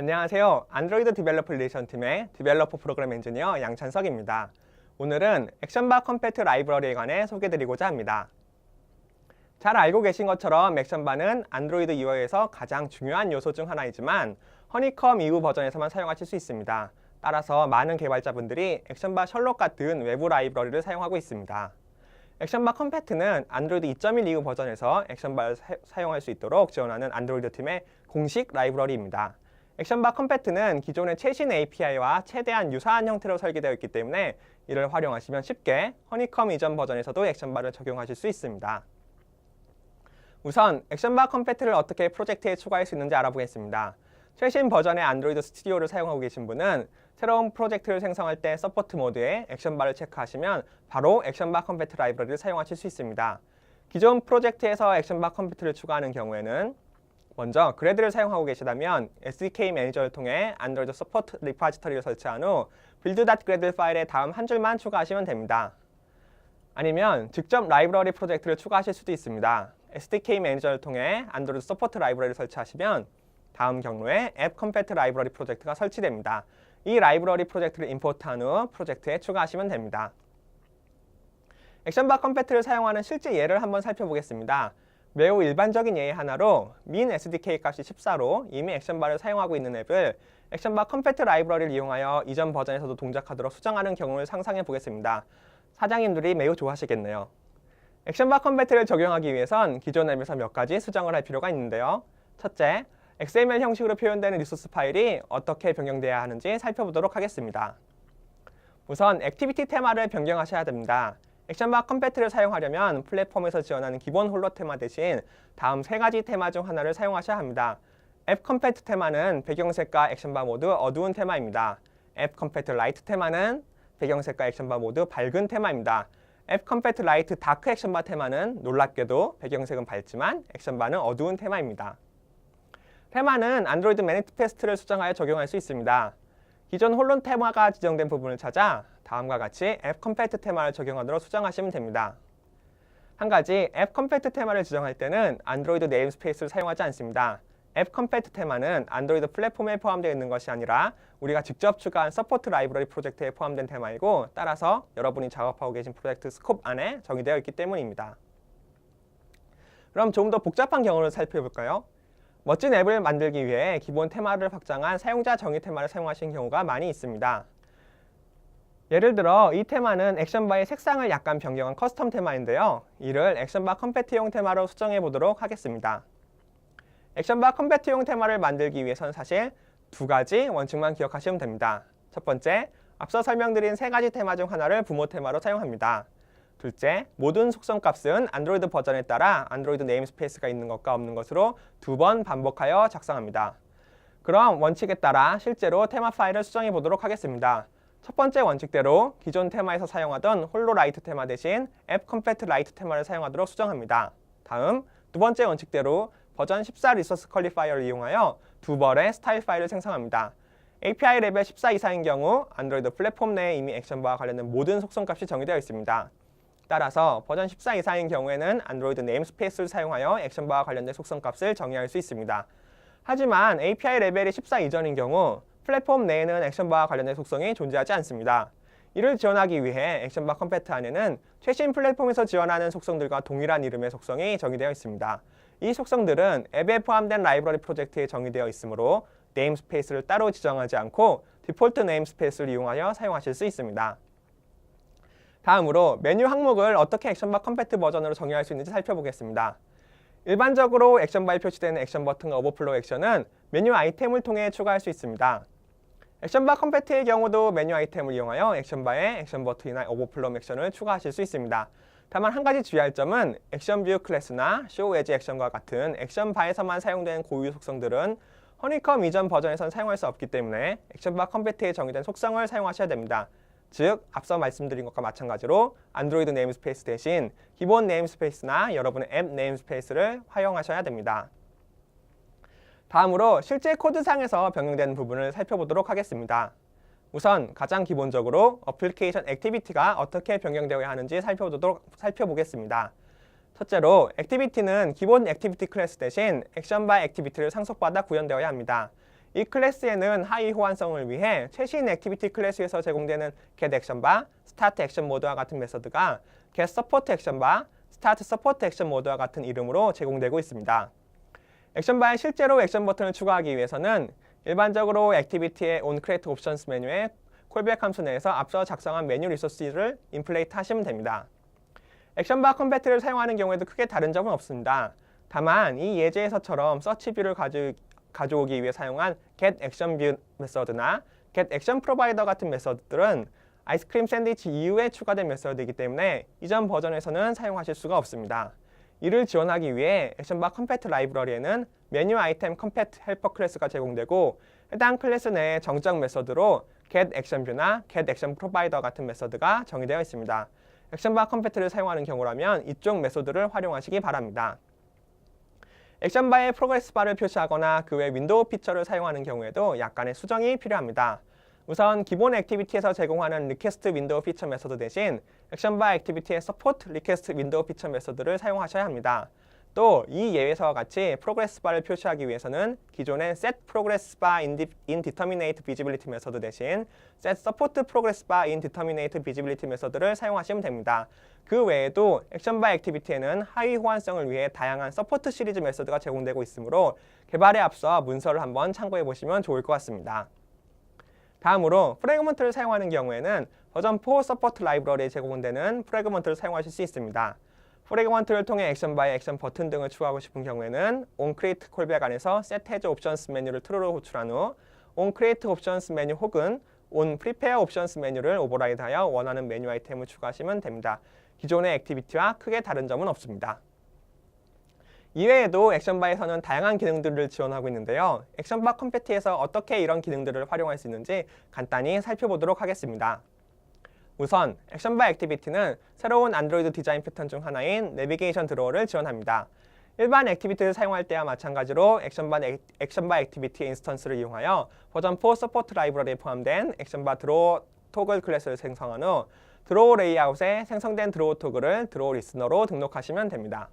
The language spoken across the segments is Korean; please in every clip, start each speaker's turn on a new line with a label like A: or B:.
A: 안녕하세요. 안드로이드 디벨로퍼 릴레이션 팀의 디벨로퍼 프로그램 엔지니어 양찬석입니다. 오늘은 액션바 컴패트 라이브러리에 관해 소개드리고자 합니다. 잘 알고 계신 것처럼 액션바는 안드로이드 UI에서 가장 중요한 요소 중 하나이지만 허니컴 이후 버전에서만 사용하실 수 있습니다. 따라서 많은 개발자분들이 액션바 셜록 같은 외부 라이브러리를 사용하고 있습니다. 액션바 컴패트는 안드로이드 2.1 이후 버전에서 액션바를 사용할 수 있도록 지원하는 안드로이드 팀의 공식 라이브러리입니다. 액션바 컴패트는 기존의 최신 API와 최대한 유사한 형태로 설계되어 있기 때문에 이를 활용하시면 쉽게 허니컴 이전 버전에서도 액션바를 적용하실 수 있습니다. 우선 액션바 컴패트를 어떻게 프로젝트에 추가할 수 있는지 알아보겠습니다. 최신 버전의 안드로이드 스튜디오를 사용하고 계신 분은 새로운 프로젝트를 생성할 때 서포트 모드에 액션바를 체크하시면 바로 액션바 컴패트 라이브러리를 사용하실 수 있습니다. 기존 프로젝트에서 액션바 컴패트를 추가하는 경우에는 먼저 그래드를 사용하고 계시다면 SDK 매니저를 통해 안드로이드 서포트 리포지터리를 설치한 후 build.gradle 파일에 다음 한 줄만 추가하시면 됩니다. 아니면 직접 라이브러리 프로젝트를 추가하실 수도 있습니다. SDK 매니저를 통해 안드로이드 서포트 라이브러리를 설치하시면 다음 경로에 앱 컴패트 라이브러리 프로젝트가 설치됩니다. 이 라이브러리 프로젝트를 임포트한 후 프로젝트에 추가하시면 됩니다. 액션바 컴패트를 사용하는 실제 예를 한번 살펴보겠습니다. 매우 일반적인 예의 하나로 min SDK 값이 14로 이미 액션바를 사용하고 있는 앱을 액션바 컴패트 라이브러리를 이용하여 이전 버전에서도 동작하도록 수정하는 경우를 상상해 보겠습니다. 사장님들이 매우 좋아하시겠네요. 액션바 컴패트를 적용하기 위해선 기존 앱에서 몇 가지 수정을 할 필요가 있는데요. 첫째, XML 형식으로 표현되는 리소스 파일이 어떻게 변경돼야 하는지 살펴보도록 하겠습니다. 우선 액티비티 테마를 변경하셔야 됩니다. 액션바 컴패트를 사용하려면 플랫폼에서 지원하는 기본 홀로 테마 대신 다음 세 가지 테마 중 하나를 사용하셔야 합니다. 앱 컴패트 테마는 배경색과 액션바 모두 어두운 테마입니다. 앱 컴패트 라이트 테마는 배경색과 액션바 모두 밝은 테마입니다. 앱 컴패트 라이트 다크 액션바 테마는 놀랍게도 배경색은 밝지만 액션바는 어두운 테마입니다. 테마는 안드로이드 매니페스트를 수정하여 적용할 수 있습니다. 기존 홀론 테마가 지정된 부분을 찾아 다음과 같이 앱 컴패트 테마를 적용하도록 수정하시면 됩니다. 한 가지, 앱 컴패트 테마를 지정할 때는 안드로이드 네임스페이스를 사용하지 않습니다. 앱 컴패트 테마는 안드로이드 플랫폼에 포함되어 있는 것이 아니라 우리가 직접 추가한 서포트 라이브러리 프로젝트에 포함된 테마이고 따라서 여러분이 작업하고 계신 프로젝트 스콥 안에 정의되어 있기 때문입니다. 그럼 좀 더 복잡한 경우를 살펴볼까요? 멋진 앱을 만들기 위해 기본 테마를 확장한 사용자 정의 테마를 사용하시는 경우가 많이 있습니다. 예를 들어 이 테마는 액션바의 색상을 약간 변경한 커스텀 테마인데요. 이를 액션바 컴패트용 테마로 수정해 보도록 하겠습니다. 액션바 컴패트용 테마를 만들기 위해선 사실 두 가지 원칙만 기억하시면 됩니다. 첫 번째, 앞서 설명드린 세 가지 테마 중 하나를 부모 테마로 사용합니다. 둘째, 모든 속성 값은 안드로이드 버전에 따라 안드로이드 네임스페이스가 있는 것과 없는 것으로 두 번 반복하여 작성합니다. 그럼 원칙에 따라 실제로 테마 파일을 수정해 보도록 하겠습니다. 첫 번째 원칙대로 기존 테마에서 사용하던 홀로 라이트 테마 대신 앱 컴패트 라이트 테마를 사용하도록 수정합니다. 다음, 두 번째 원칙대로 버전 14 리소스 퀄리파이어를 이용하여 두 벌의 스타일 파일을 생성합니다. API 레벨 14 이상인 경우 안드로이드 플랫폼 내에 이미 액션바와 관련된 모든 속성값이 정의되어 있습니다. 따라서 버전 14 이상인 경우에는 안드로이드 네임스페이스를 사용하여 액션바와 관련된 속성값을 정의할 수 있습니다. 하지만 API 레벨이 14 이전인 경우 플랫폼 내에는 액션바와 관련된 속성이 존재하지 않습니다. 이를 지원하기 위해 액션바 컴패트 안에는 최신 플랫폼에서 지원하는 속성들과 동일한 이름의 속성이 정의되어 있습니다. 이 속성들은 앱에 포함된 라이브러리 프로젝트에 정의되어 있으므로 네임스페이스를 따로 지정하지 않고 디폴트 네임스페이스를 이용하여 사용하실 수 있습니다. 다음으로 메뉴 항목을 어떻게 액션바 컴패트 버전으로 정의할 수 있는지 살펴보겠습니다. 일반적으로 액션바에 표시되는 액션 버튼과 오버플로우 액션은 메뉴 아이템을 통해 추가할 수 있습니다. 액션바 컴패트의 경우도 메뉴 아이템을 이용하여 액션바에 액션 버튼이나 오버플로우 액션을 추가하실 수 있습니다. 다만 한 가지 주의할 점은 액션 뷰 클래스나 쇼 에지 액션과 같은 액션바에서만 사용되는 고유 속성들은 허니컴 이전 버전에선 사용할 수 없기 때문에 액션바 컴패트에 정의된 속성을 사용하셔야 됩니다. 즉, 앞서 말씀드린 것과 마찬가지로 안드로이드 네임스페이스 대신 기본 네임스페이스나 여러분의 앱 네임스페이스를 활용하셔야 됩니다. 다음으로 실제 코드상에서 변경되는 부분을 살펴보도록 하겠습니다. 우선 가장 기본적으로 어플리케이션 액티비티가 어떻게 변경되어야 하는지 살펴보겠습니다. 첫째로 액티비티는 기본 액티비티 클래스 대신 액션바 액티비티를 상속받아 구현되어야 합니다. 이 클래스에는 하위 호환성을 위해 최신 액티비티 클래스에서 제공되는 getActionbar, startActionMode와 같은 메서드가 getSupportActionbar, startSupportActionMode와 같은 이름으로 제공되고 있습니다. 액션바에 실제로 액션 버튼을 추가하기 위해서는 일반적으로 액티비티의 onCreateOptions 메뉴에 콜백 함수 내에서 앞서 작성한 메뉴 리소스를 인플레이트 하시면 됩니다. 액션바 컴패트를 사용하는 경우에도 크게 다른 점은 없습니다. 다만 이 예제에서처럼 서치뷰를 가져오기 위해 사용한 getActionView 메서드나 getActionProvider 같은 메서드들은 아이스크림 샌드위치 이후에 추가된 메서드이기 때문에 이전 버전에서는 사용하실 수가 없습니다. 이를 지원하기 위해 액션바 컴패트 라이브러리에는 메뉴 아이템 컴패트 헬퍼 클래스가 제공되고 해당 클래스 내에 정적 메서드로 getActionView나 getActionProvider 같은 메서드가 정의되어 있습니다. 액션바 컴패트를 사용하는 경우라면 이쪽 메소드를 활용하시기 바랍니다. 액션바에 프로그레스 바를 표시하거나 그 외 윈도우 피처를 사용하는 경우에도 약간의 수정이 필요합니다. 우선 기본 액티비티에서 제공하는 리퀘스트 윈도우 피처 메서드 대신 액션바 액티비티의 서포트 리퀘스트 윈도우 피처 메서드를 사용하셔야 합니다. 또 이 예외서와 같이 프로그레스 바를 표시하기 위해서는 기존의 set progress bar in determinate visibility 메서드 대신 set support progress bar in determinate visibility 메서드를 사용하시면 됩니다. 그 외에도 액션바 액티비티에는 하위 호환성을 위해 다양한 서포트 시리즈 메서드가 제공되고 있으므로 개발에 앞서 문서를 한번 참고해 보시면 좋을 것 같습니다. 다음으로 프래그먼트를 사용하는 경우에는 버전 4 서포트 라이브러리에 제공되는 프래그먼트를 사용하실 수 있습니다. 프래그먼트를 통해 액션바에 액션 버튼 등을 추가하고 싶은 경우에는 onCreate 콜백 안에서 set as options 메뉴를 true로 호출한 후 onCreate options 메뉴 혹은 onPrepare options 메뉴를 오버라이드하여 원하는 메뉴 아이템을 추가하시면 됩니다. 기존의 액티비티와 크게 다른 점은 없습니다. 이외에도 액션바에서는 다양한 기능들을 지원하고 있는데요. 액션바 컴패트에서 어떻게 이런 기능들을 활용할 수 있는지 간단히 살펴보도록 하겠습니다. 우선 액션바 액티비티는 새로운 안드로이드 디자인 패턴 중 하나인 내비게이션 드로어를 지원합니다. 일반 액티비티를 사용할 때와 마찬가지로 액션바 액티비티 인스턴스를 이용하여 버전 4 서포트 라이브러리에 포함된 액션바 드로어 토글 클래스를 생성한 후 드로어 레이아웃에 생성된 드로어 토글을 드로어 리스너로 등록하시면 됩니다.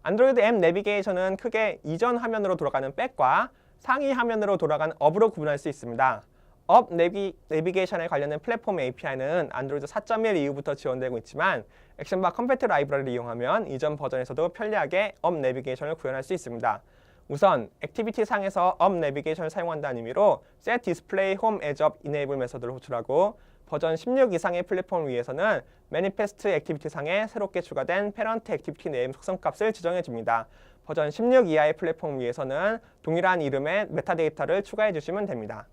A: 안드로이드 앱 내비게이션은 크게 이전 화면으로 돌아가는 백과 상위 화면으로 돌아가는 업으로 구분할 수 있습니다. 업 내비게이션에 관련된 플랫폼 API는 안드로이드 4.1 이후부터 지원되고 있지만 액션바 컴패트 라이브러리를 이용하면 이전 버전에서도 편리하게 업 내비게이션을 구현할 수 있습니다. 우선 액티비티 상에서 업 내비게이션을 사용한다는 의미로 set display home as up enable 메서드를 호출하고 버전 16 이상의 플랫폼을 위해서는 manifest 액티비티 상에 새롭게 추가된 parent 액티비티 네임 속성값을 지정해 줍니다. 버전 16 이하의 플랫폼을 위해서는 동일한 이름의 메타데이터를 추가해 주시면 됩니다.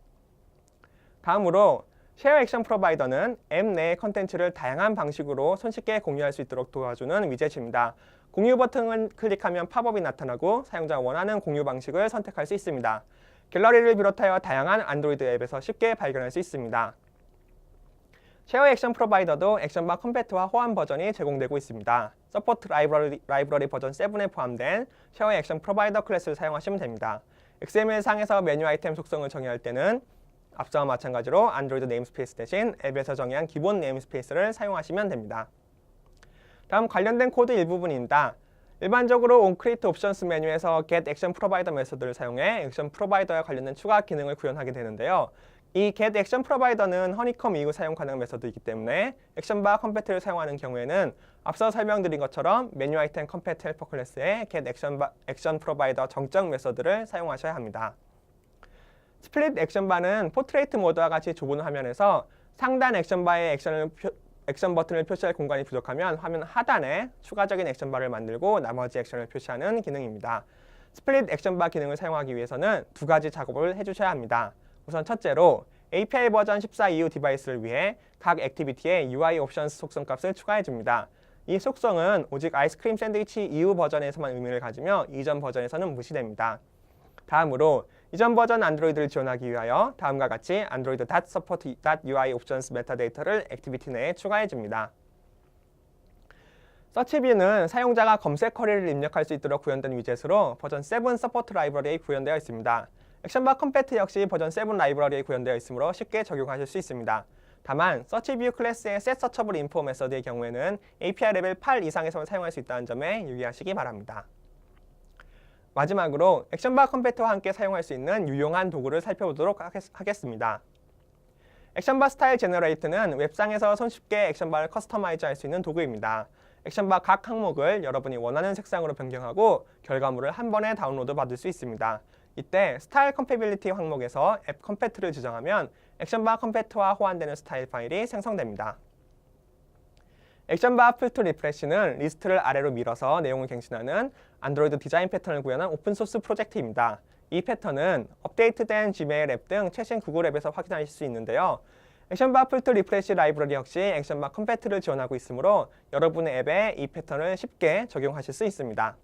A: 다음으로 쉐어 액션 프로바이더는 앱 내의 컨텐츠를 다양한 방식으로 손쉽게 공유할 수 있도록 도와주는 위젯입니다. 공유 버튼을 클릭하면 팝업이 나타나고 사용자가 원하는 공유 방식을 선택할 수 있습니다. 갤러리를 비롯하여 다양한 안드로이드 앱에서 쉽게 발견할 수 있습니다. 쉐어 액션 프로바이더도 액션바 컴패트와 호환 버전이 제공되고 있습니다. 서포트 라이브러리 버전 7에 포함된 쉐어 액션 프로바이더 클래스를 사용하시면 됩니다. XML상에서 메뉴 아이템 속성을 정의할 때는 앞서와 마찬가지로 안드로이드 네임스페이스 대신 앱에서 정의한 기본 네임스페이스를 사용하시면 됩니다. 다음 관련된 코드 일부분입니다. 일반적으로 onCreate options 메뉴에서 getActionProvider 메서드를 사용해 액션 프로바이더와 관련된 추가 기능을 구현하게 되는데요. 이 getActionProvider는 허니컴 이후 사용 가능한 메서드이기 때문에 액션바 컴패트를 사용하는 경우에는 앞서 설명드린 것처럼 메뉴 아이템 컴패트 헬퍼 클래스의 getActionProvider 정적 메서드를 사용하셔야 합니다. 스플릿 액션바는 포트레이트 모드와 같이 좁은 화면에서 상단 액션바에 액션 버튼을 표시할 공간이 부족하면 화면 하단에 추가적인 액션바를 만들고 나머지 액션을 표시하는 기능입니다. 스플릿 액션바 기능을 사용하기 위해서는 두 가지 작업을 해주셔야 합니다. 우선 첫째로 API 버전 14 이후 디바이스를 위해 각 액티비티에 UI 옵션스 속성값을 추가해줍니다. 이 속성은 오직 아이스크림 샌드위치 이후 버전에서만 의미를 가지며 이전 버전에서는 무시됩니다. 다음으로 이전 버전 안드로이드를 지원하기 위하여 다음과 같이 android.support.ui options 메타데이터를 액티비티 내에 추가해줍니다. 서치뷰는 사용자가 검색 쿼리를 입력할 수 있도록 구현된 위젯으로 버전 7 서포트 라이브러리에 구현되어 있습니다. 액션바 컴패트 역시 버전 7 라이브러리에 구현되어 있으므로 쉽게 적용하실 수 있습니다. 다만 서치뷰 클래스의 set searchable info 메서드의 경우에는 API 레벨 8 이상에서만 사용할 수 있다는 점에 유의하시기 바랍니다. 마지막으로 액션바 컴패터와 함께 사용할 수 있는 유용한 도구를 살펴보도록 하겠습니다. 액션바 스타일 제너레이터는 웹상에서 손쉽게 액션바를 커스터마이즈 할 수 있는 도구입니다. 액션바 각 항목을 여러분이 원하는 색상으로 변경하고 결과물을 한 번에 다운로드 받을 수 있습니다. 이때 스타일 컴패빌리티 항목에서 앱 컴패트를 지정하면 액션바 컴패트와 호환되는 스타일 파일이 생성됩니다. 액션바 풀 투 리프레시는 리스트를 아래로 밀어서 내용을 갱신하는 안드로이드 디자인 패턴을 구현한 오픈소스 프로젝트입니다. 이 패턴은 업데이트된 지메일 앱 등 최신 구글 앱에서 확인하실 수 있는데요. 액션바 풀 투 리프레시 라이브러리 역시 액션바 컴패트를 지원하고 있으므로 여러분의 앱에 이 패턴을 쉽게 적용하실 수 있습니다.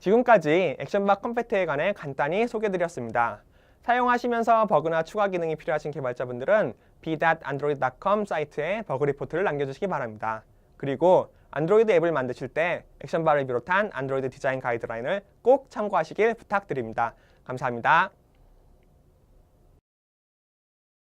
A: 지금까지 액션바 컴패트에 관해 간단히 소개드렸습니다. 사용하시면서 버그나 추가 기능이 필요하신 개발자분들은 b.android.com 사이트에 버그 리포트를 남겨주시기 바랍니다. 그리고 안드로이드 앱을 만드실 때 액션바를 비롯한 안드로이드 디자인 가이드라인을 꼭 참고하시길 부탁드립니다. 감사합니다.